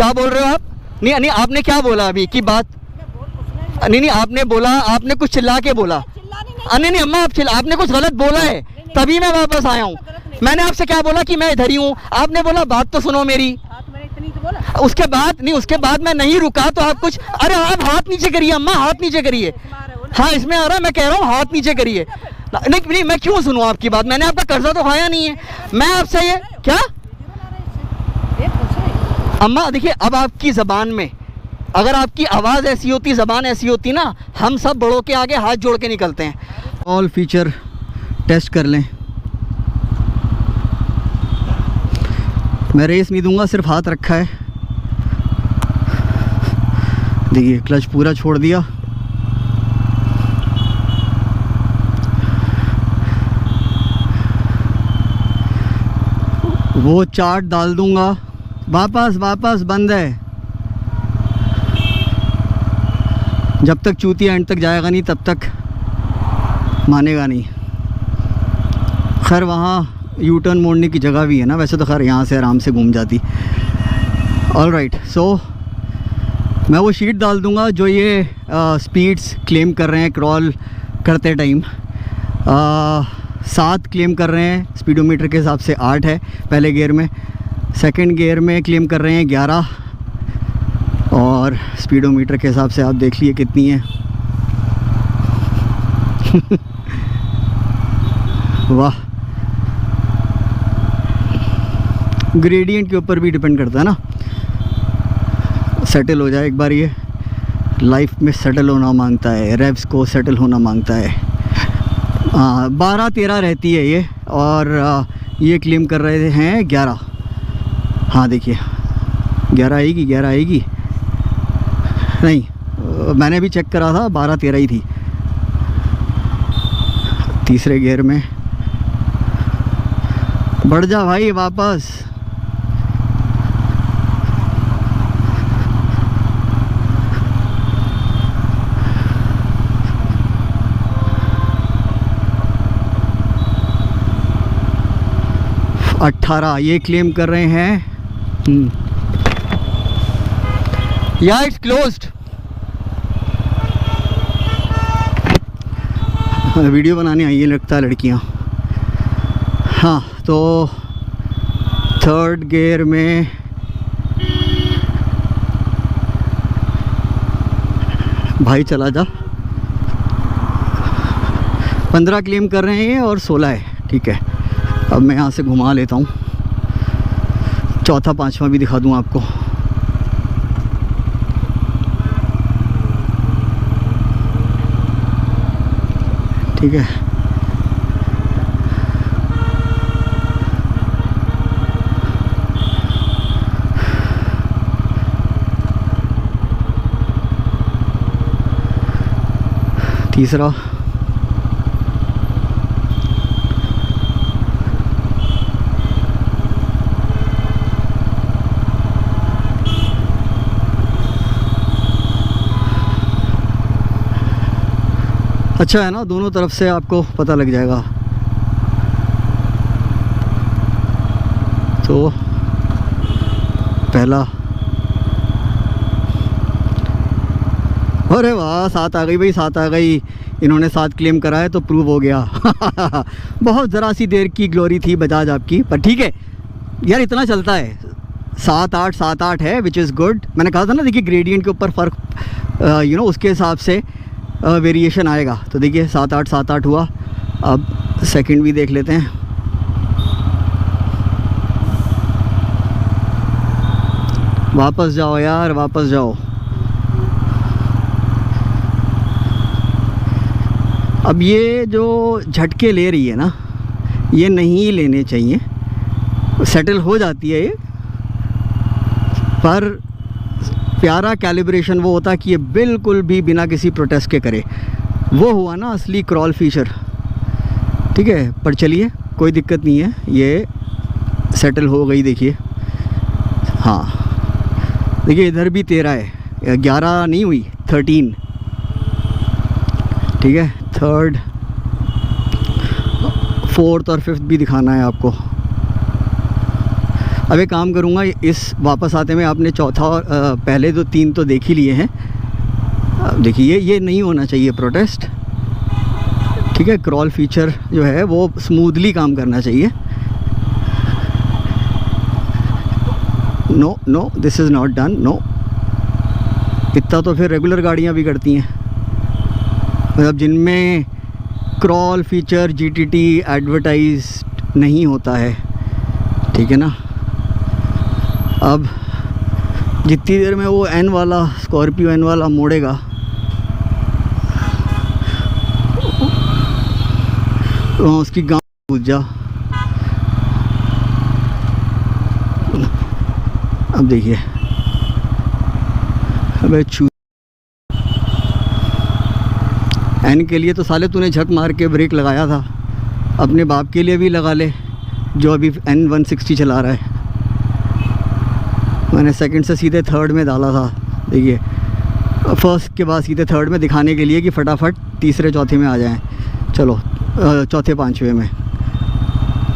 क्या बोल रहे हो आप? नहीं नहीं, आपने क्या बोला अभी की बात? नहीं नहीं, आपने बोला, आपने कुछ चिल्ला के बोला। नहीं नहीं अम्मा, आपने कुछ गलत बोला है, तभी मैं वापस आया हूँ। मैंने आपसे क्या बोला कि मैं इधर ही हूँ, आपने बोला बात तो सुनो मेरी। उसके बाद नहीं, उसके बाद मैं नहीं रुका तो आप कुछ, अरे आप हाथ नीचे करिए अम्मा, हाथ नीचे करिए। हाँ इसमें आ रहा है, मैं कह रहा हूँ हाथ नीचे करिए। नहीं नहीं, मैं क्यों सुनूं आपकी बात? मैंने आपका कर्जा तो खाया नहीं है। मैं आपसे ये क्या अम्मा देखिए, अब आपकी ज़बान में अगर आपकी आवाज़ ऐसी होती, ज़बान ऐसी होती ना, हम सब बड़ों के आगे हाथ जोड़ के निकलते हैं। ऑल फीचर टेस्ट कर लें। मैं रेस नहीं दूंगा, सिर्फ हाथ रखा है। देखिए क्लच पूरा छोड़ दिया। वो चार्ट डाल दूंगा। वापस बंद है। जब तक चूतिया एंड तक जाएगा नहीं तब तक मानेगा नहीं। खैर वहाँ यू टर्न मोड़ने की जगह भी है ना, वैसे तो खैर यहाँ से आराम से घूम जाती। ऑल राइट, सो मैं वो शीट डाल दूंगा जो ये स्पीड्स क्लेम कर रहे हैं क्रॉल करते टाइम। 7 क्लेम कर रहे हैं, स्पीडोमीटर के हिसाब से 8 है पहले गियर में। सेकंड गियर में क्लेम कर रहे हैं 11, और स्पीडोमीटर के हिसाब से आप देख लिए कितनी है। वाह, ग्रेडियंट के ऊपर भी डिपेंड करता है ना। सेटल हो जाए एक बार, ये लाइफ में सेटल होना मांगता है, रेव्स को सेटल होना मांगता है। 12-13 रहती है ये, और ये क्लेम कर रहे हैं 11। हाँ देखिए 11 आएगी नहीं, मैंने भी चेक करा था 12-13 ही थी। तीसरे गियर में बढ़ जा भाई वापस। अट्ठारह ये क्लेम कर रहे हैं। या इट्स क्लोज्ड। वीडियो बनाने आई है लगता है लड़कियां। हाँ तो थर्ड गियर में भाई चला जा। 15 क्लेम कर रहे हैं और 16 है, ठीक है। अब मैं यहाँ से घुमा लेता हूँ, चौथा पांचवा भी दिखा दूँ आपको। ठीक है, तीसरा अच्छा है ना, दोनों तरफ से आपको पता लग जाएगा। तो पहला, अरे वाह 7 आ गई भाई, 7 आ गई। इन्होंने 7 क्लेम करा है तो प्रूव हो गया। बहुत ज़रा सी देर की ग्लोरी थी बजाज आपकी, पर ठीक है यार, इतना चलता है। 7-8 है, विच इज़ गुड। मैंने कहा था ना, देखिए ग्रेडियंट के ऊपर फ़र्क उसके हिसाब से वेरिएशन आएगा। तो देखिए 7-8 हुआ। अब सेकंड भी देख लेते हैं। वापस जाओ यार, वापस जाओ। अब ये जो झटके ले रही है ना, ये नहीं लेने चाहिए। सेटल हो जाती है ये, पर प्यारा कैलिब्रेशन वो होता है कि ये बिल्कुल भी बिना किसी प्रोटेस्ट के करे। वो हुआ ना असली क्रॉल फीचर। ठीक है, पर चलिए कोई दिक्कत नहीं है, ये सेटल हो गई। देखिए हाँ, देखिए इधर भी 13 है, 11 नहीं हुई, 13। ठीक है, थर्ड, फोर्थ और फिफ्थ भी दिखाना है आपको। अब एक काम करूँगा, इस वापस आते में आपने चौथा और पहले तो 3 तो देख ही लिए हैं। अब देखिए ये नहीं होना चाहिए प्रोटेस्ट, ठीक है। क्रॉल फीचर जो है वो स्मूथली काम करना चाहिए। No no, this is not done, no. इतना तो फिर रेगुलर गाड़ियाँ भी करती हैं, मतलब जिनमें क्रॉल फीचर जीटीटी एडवर्टाइज नहीं होता है, ठीक है ना। अब जितनी देर में वो एन वाला स्कॉर्पियो एन वाला मोड़ेगा, तो उसकी गांव पूछ जा। अब देखिए, अबे एन के लिए तो साले तूने झक मार के ब्रेक लगाया था, अपने बाप के लिए भी लगा ले जो अभी N 160 चला रहा है। मैंने सेकंड से सीधे थर्ड में डाला था, देखिए फर्स्ट के बाद सीधे थर्ड में दिखाने के लिए कि फटाफट तीसरे चौथे में आ जाएं। चलो चौथे पांचवे में।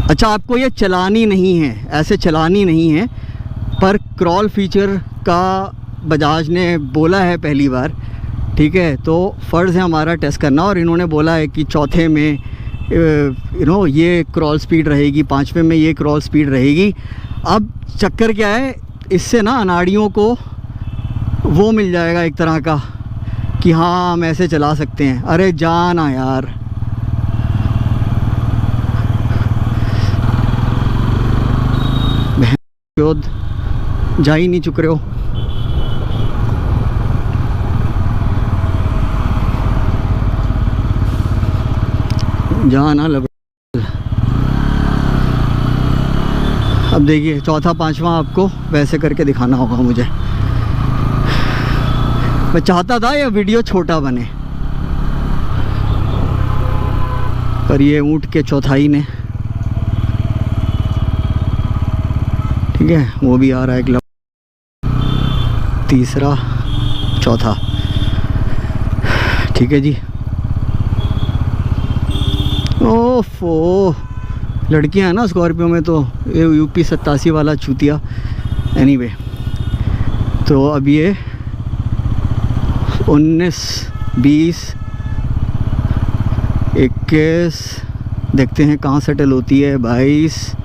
अच्छा, आपको ये चलानी नहीं है, ऐसे चलानी नहीं है, पर क्रॉल फीचर का बजाज ने बोला है पहली बार, ठीक है। तो फ़र्ज़ है हमारा टेस्ट करना, और इन्होंने बोला है कि चौथे में ये क्रॉल स्पीड रहेगी, पांचवे में ये क्रॉल स्पीड रहेगी। अब चक्कर क्या है, इससे ना अनाड़ियों को वो मिल जाएगा एक तरह का कि हाँ हम ऐसे चला सकते हैं। अरे जाना यार, जा ही नहीं चुक रहे हो। जाना लग। अब देखिए चौथा पांचवा आपको वैसे करके दिखाना होगा मुझे। मैं चाहता था ये वीडियो छोटा बने, पर ये ऊँट के चौथाई ने, ठीक है, वो भी आ रहा है एक तीसरा चौथा, ठीक है जी। ओफो, लड़कियां हैं ना स्कॉर्पियो में, तो ये यूपी 87 वाला चूतिया। एनीवे, तो अब ये 19, 20, 21 देखते हैं कहाँ सेटल होती है। 22,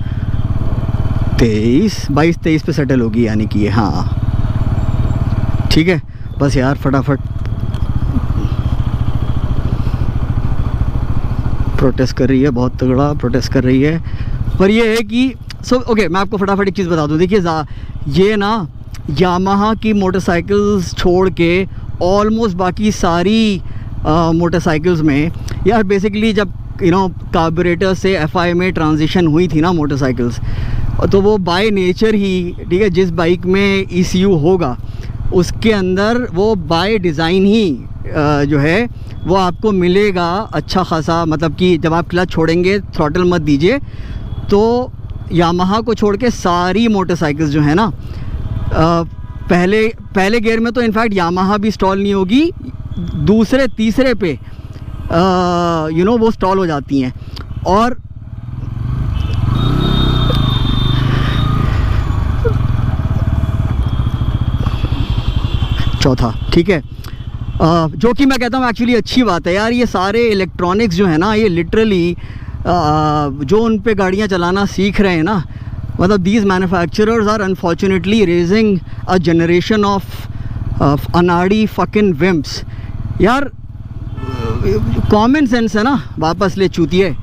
23 पे सेटल होगी, यानी कि ये, हाँ ठीक है। बस यार फटाफट प्रोटेस्ट कर रही है, बहुत तगड़ा प्रोटेस्ट कर रही है। पर ये है कि ओके, मैं आपको फटाफट एक चीज़ बता दूं। देखिए ये ना यामाहा की मोटरसाइकिल्स छोड़ के ऑलमोस्ट बाकी सारी मोटरसाइकिल्स में यार बेसिकली जब कार्बोरेटर से FI में ट्रांजिशन हुई थी ना मोटरसाइकिल्स, तो वो बाय नेचर ही, ठीक है, जिस बाइक में ECU होगा उसके अंदर वो बाय डिज़ाइन ही जो है वो आपको मिलेगा अच्छा खासा। मतलब कि जब आप क्लच छोड़ेंगे, थ्रॉटल मत दीजिए, तो यामाहा को छोड़ के सारी मोटरसाइकिल्स जो है ना पहले गियर में तो इनफैक्ट यामाहा भी स्टॉल नहीं होगी, दूसरे तीसरे पे वो स्टॉल हो जाती हैं। और चौथा, ठीक है, जो कि मैं कहता हूँ एक्चुअली अच्छी बात है यार। ये सारे इलेक्ट्रॉनिक्स जो है ना, ये लिटरली जो उन पे गाड़ियाँ चलाना सीख रहे हैं ना, मतलब these manufacturers are unfortunately raising a generation of अनाड़ी फकिंग विम्प्स। यार कॉमन सेंस है ना, वापस ले चूतिया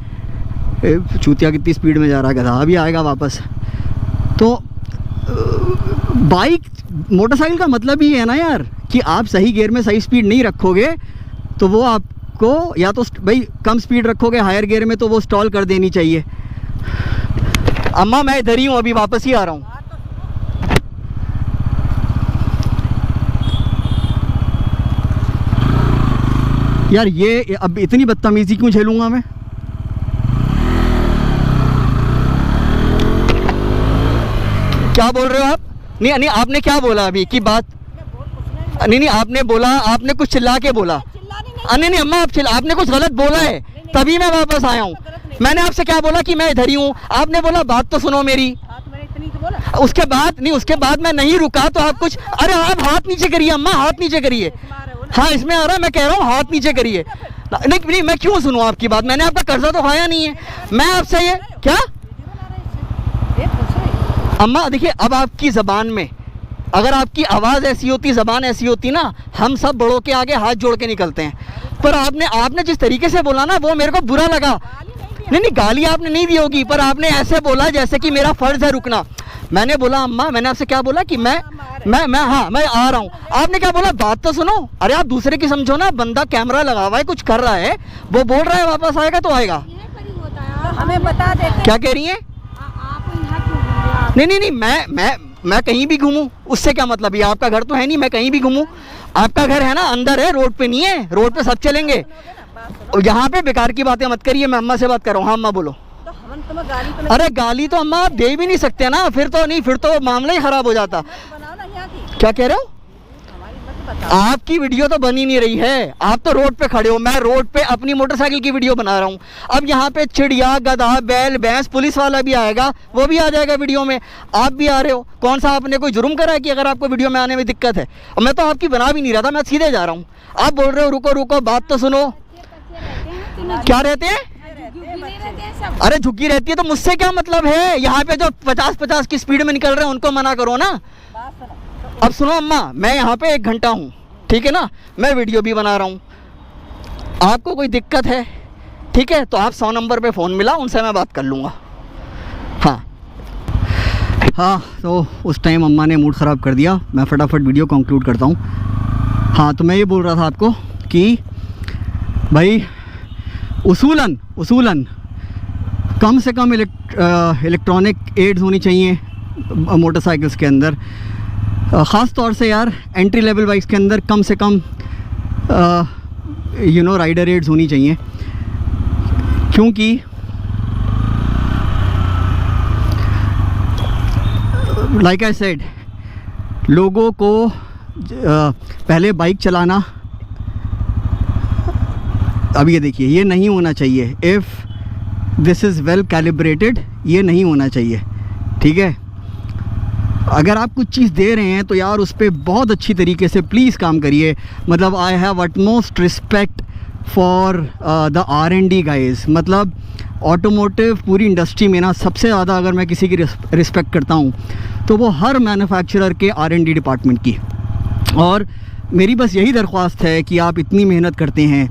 कितनी स्पीड में जा रहा है, गधा अभी आएगा वापस। तो बाइक मोटरसाइकिल का मतलब ही है ना यार कि आप सही गियर में सही स्पीड नहीं रखोगे तो वो आपको या तो भाई कम स्पीड रखोगे हायर गियर में तो वो स्टॉल कर देनी चाहिए। अम्मा मैं इधर ही हूँ, अभी वापस ही आ रहा हूँ। यार ये अब इतनी बदतमीजी क्यों झेलूंगा मैं? क्या बोल रहे हो आप? नहीं आपने क्या बोला अभी की बात? नहीं आपने बोला, आपने कुछ चिल्ला के बोला। नहीं अम्मा आपने कुछ गलत बोला है, तभी मैं वापस आया हूँ। मैंने आपसे क्या बोला कि मैं इधर ही हूँ, आपने बोला बात तो सुनो मेरी। उसके बाद नहीं, उसके बाद मैं नहीं रुका तो आप कुछ, अरे आप हाथ नीचे करिए अम्मा, हाथ नीचे करिए। हाँ इसमें आ रहा है, मैं कह रहा हूँ हाथ नीचे करिए। नहीं मैं क्यों सुनूं आपकी बात, मैंने आपका कर्जा तो खाया नहीं है। मैं आपसे ये क्या अम्मा देखिए, अब आपकी ज़बान में अगर आपकी आवाज़ ऐसी होती, ज़बान ऐसी होती ना, हम सब बड़ों के आगे हाथ जोड़ के निकलते हैं। पर आपने जिस तरीके से बोला ना वो मेरे को बुरा लगा। नहीं गाली आपने नहीं दी होगी, पर आपने ऐसे बोला जैसे कि मेरा फ़र्ज़ है रुकना। मैंने बोला अम्मा, मैंने आपसे क्या बोला कि मैं आ रहा हूँ। आपने क्या बोला, बात तो सुनो। अरे आप दूसरे की समझो ना, बंदा कैमरा लगा हुआ है, कुछ कर रहा है, वो बोल रहा है वापस आएगा तो आएगा। हमें बता देते। क्या कह रही हैं? नहीं मैं कहीं भी घूमूं उससे क्या मतलब, ये आपका घर तो है नहीं, मैं कहीं भी घूमूं। आपका घर है ना अंदर है, रोड पे नहीं है, रोड पे सब चलेंगे। यहाँ पे बेकार की बातें मत करिए, मैं अम्मा से बात कर रहा हूँ। हाँ अम्मा बोलो। अरे गाली तो अम्मा आप दे भी नहीं सकते ना, फिर तो मामला ही खराब हो जाता। क्या कह रहे हो? आपकी वीडियो तो बनी नहीं रही है, आप तो रोड पे खड़े हो, मैं रोड पे अपनी मोटरसाइकिल की वीडियो बना रहा हूँ। अब यहाँ पे चिड़िया, गधा, बैल, भैंस, पुलिस वाला भी आएगा, वो भी आ जाएगा वीडियो में। आप भी आ रहे हो, कौन सा आपने कोई जुर्म करा है कि अगर आपको वीडियो में आने में दिक्कत है? और मैं तो आपकी बना भी नहीं रहा था, मैं सीधे जा रहा हूँ। आप बोल रहे हो रुको बात तो सुनो। क्या रहते हैं? अरे झुकी रहती है तो मुझसे क्या मतलब है? यहाँ पे जो 50 की स्पीड में निकल रहे हैं उनको मना करो ना। अब सुनो अम्मा, मैं यहाँ पे 1 घंटा हूँ, ठीक है ना, मैं वीडियो भी बना रहा हूँ। आपको कोई दिक्कत है, ठीक है, तो आप 100 नंबर पे फ़ोन मिला, उनसे मैं बात कर लूँगा। हाँ तो उस टाइम अम्मा ने मूड ख़राब कर दिया, मैं फटाफट वीडियो कंक्लूड करता हूँ। हाँ तो मैं ये बोल रहा था आपको कि भाई उसूलन कम से कम इलेक्ट्रॉनिक एड्स होनी चाहिए मोटरसाइकिल्स के अंदर, ख़ास तौर से यार एंट्री लेवल बाइक्स के अंदर कम से कम राइडर एड्स होनी चाहिए। क्योंकि लाइक आई सेड, लोगों को पहले बाइक चलाना, अब ये देखिए, ये नहीं होना चाहिए। If this is well calibrated, ये नहीं होना चाहिए, ठीक है। अगर आप कुछ चीज़ दे रहे हैं तो यार उस पर बहुत अच्छी तरीके से प्लीज़ काम करिए। मतलब I have utmost respect for the R&D guys. मतलब ऑटोमोटिव पूरी इंडस्ट्री में ना सबसे ज़्यादा अगर मैं किसी की रिस्पेक्ट करता हूँ तो वो हर मैन्युफैक्चरर के R&D डिपार्टमेंट की। और मेरी बस यही दरख्वास्त है कि आप इतनी मेहनत करते हैं,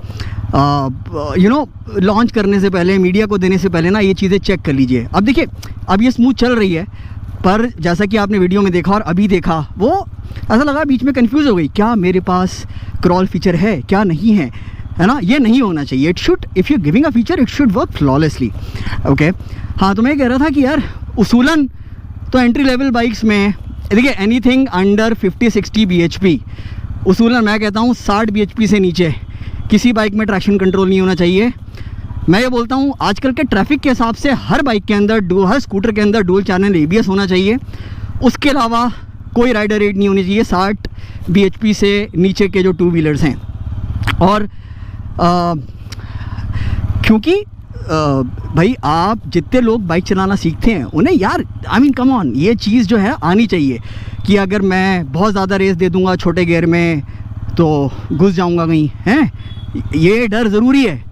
लॉन्च करने से पहले, मीडिया को देने से पहले ना ये चीज़ें चेक कर लीजिए। अब देखिए, अब ये स्मूथ चल रही है, पर जैसा कि आपने वीडियो में देखा और अभी देखा, वो ऐसा लगा बीच में कंफ्यूज हो गई, क्या मेरे पास क्रॉल फीचर है क्या नहीं है ना। ये नहीं होना चाहिए। It should, if you giving a feature it should work flawlessly. Okay हाँ तो मैं कह रहा था कि यार उसूलन तो एंट्री लेवल बाइक्स में देखिए, एनीथिंग अंडर 50-60 bhp, उसूलन मैं कहता हूँ 60 bhp से नीचे किसी बाइक में ट्रैक्शन कंट्रोल नहीं होना चाहिए। मैं ये बोलता हूँ आजकल के ट्रैफिक के हिसाब से हर बाइक के अंदर, हर स्कूटर के अंदर डुअल चैनल ABS होना चाहिए। उसके अलावा कोई राइडर रेट नहीं होनी चाहिए 60 bhp से नीचे के जो 2 व्हीलर्स हैं। और क्योंकि भाई आप जितने लोग बाइक चलाना सीखते हैं उन्हें यार आई मीन कम ऑन, ये चीज़ जो है आनी चाहिए कि अगर मैं बहुत ज़्यादा रेस दे दूंगा छोटे गियर में तो घुस जाऊंगा कहीं, हैं, ये डर ज़रूरी है।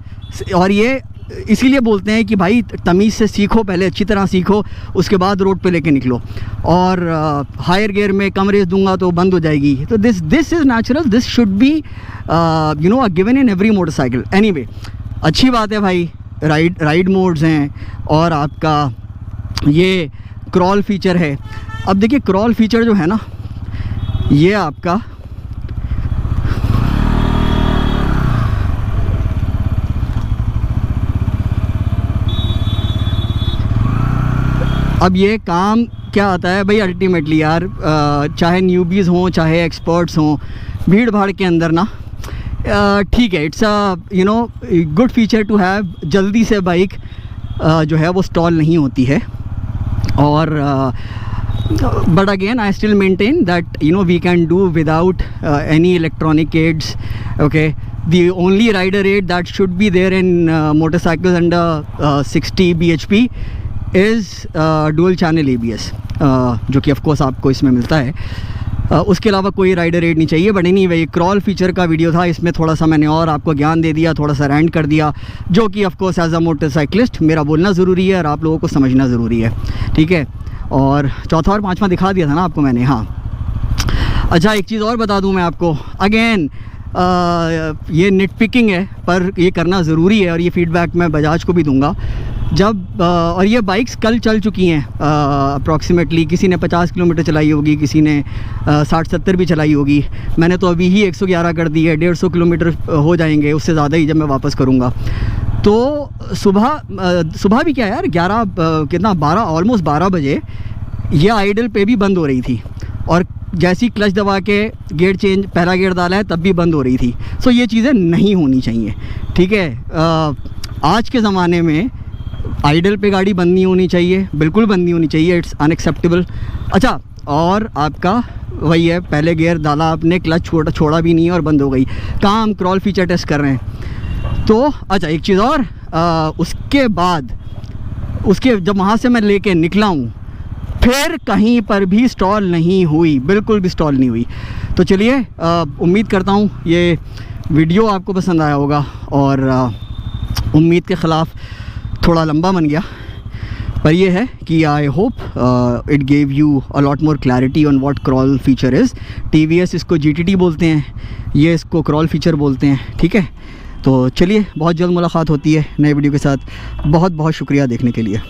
और ये इसीलिए बोलते हैं कि भाई तमीज़ से सीखो, पहले अच्छी तरह सीखो, उसके बाद रोड पे लेके निकलो। और हायर गियर में कम रेस दूंगा तो बंद हो जाएगी। तो this is natural, this should be given in every motorcycle. Anyway, अच्छी बात है भाई, राइड मोड्स हैं और आपका ये क्रॉल फीचर है। अब देखिए क्रॉल फीचर जो है ना, ये आपका अब ये काम क्या आता है भाई, अल्टीमेटली यार चाहे न्यूबीज़ हों चाहे एक्सपर्ट्स हों, भीड़ भाड़ के अंदर ना ठीक है, it's good feature to have. जल्दी से बाइक जो है वो स्टॉल नहीं होती है। और but again I still maintain that we can do without any electronic aids. Okay, the only rider aid that should be there in motorcycles under 60 bhp is dual channel ABS, जो कि of course आपको इसमें मिलता है। उसके अलावा कोई rider add नहीं चाहिए। बट नहीं भाई, क्रॉल फीचर का वीडियो था, इसमें थोड़ा सा मैंने और आपको ज्ञान दे दिया, थोड़ा सा रैंट कर दिया, जो कि of course as a motorcyclist मेरा बोलना ज़रूरी है और आप लोगों को समझना ज़रूरी है, ठीक है। और चौथा और पाँचवा दिखा दिया था ना आपको मैंने। हाँ, अच्छा एक चीज़ और बता दूं मैं आपको, अगेन ये निट पिकिंग है पर ये करना ज़रूरी है और ये फीडबैक मैं बजाज को भी दूंगा। जब और ये बाइक्स कल चल चुकी हैं अप्रॉक्सीमेटली, किसी ने 50 किलोमीटर चलाई होगी, किसी ने 60-70 भी चलाई होगी। मैंने तो अभी ही 111 कर दी है, 150 किलोमीटर हो जाएंगे, उससे ज़्यादा ही जब मैं वापस करूँगा। तो सुबह भी क्या यार 12 ऑलमोस्ट 12 बजे ये आइडल पे भी बंद हो रही थी और जैसी क्लच दबा के गेयर चेंज पहला गेयर डाला है तब भी बंद हो रही थी। सो ये चीज़ें नहीं होनी चाहिए, ठीक है। आज के ज़माने में आइडल पे गाड़ी बंद नहीं होनी चाहिए, बिल्कुल बंद नहीं होनी चाहिए, इट्स अनएक्सेप्टेबल। अच्छा, और आपका वही है, पहले गियर डाला आपने, क्लच छोड़ा भी नहीं और बंद हो गई। कहाँ हम क्रॉल फीचर टेस्ट कर रहे हैं। तो अच्छा एक चीज़ और, उसके बाद जब वहाँ से मैं लेके निकला हूँ फिर कहीं पर भी स्टॉल नहीं हुई, बिल्कुल भी स्टॉल नहीं हुई। तो चलिए, उम्मीद करता हूँ ये वीडियो आपको पसंद आया होगा और उम्मीद के ख़िलाफ़ थोड़ा लंबा बन गया, पर ये है कि I hope it gave you a lot more clarity on what crawl feature is. TVS इसको GTT बोलते हैं, ये इसको क्रॉल फीचर बोलते हैं, ठीक है। तो चलिए, बहुत जल्द मुलाकात होती है नए वीडियो के साथ। बहुत बहुत शुक्रिया देखने के लिए।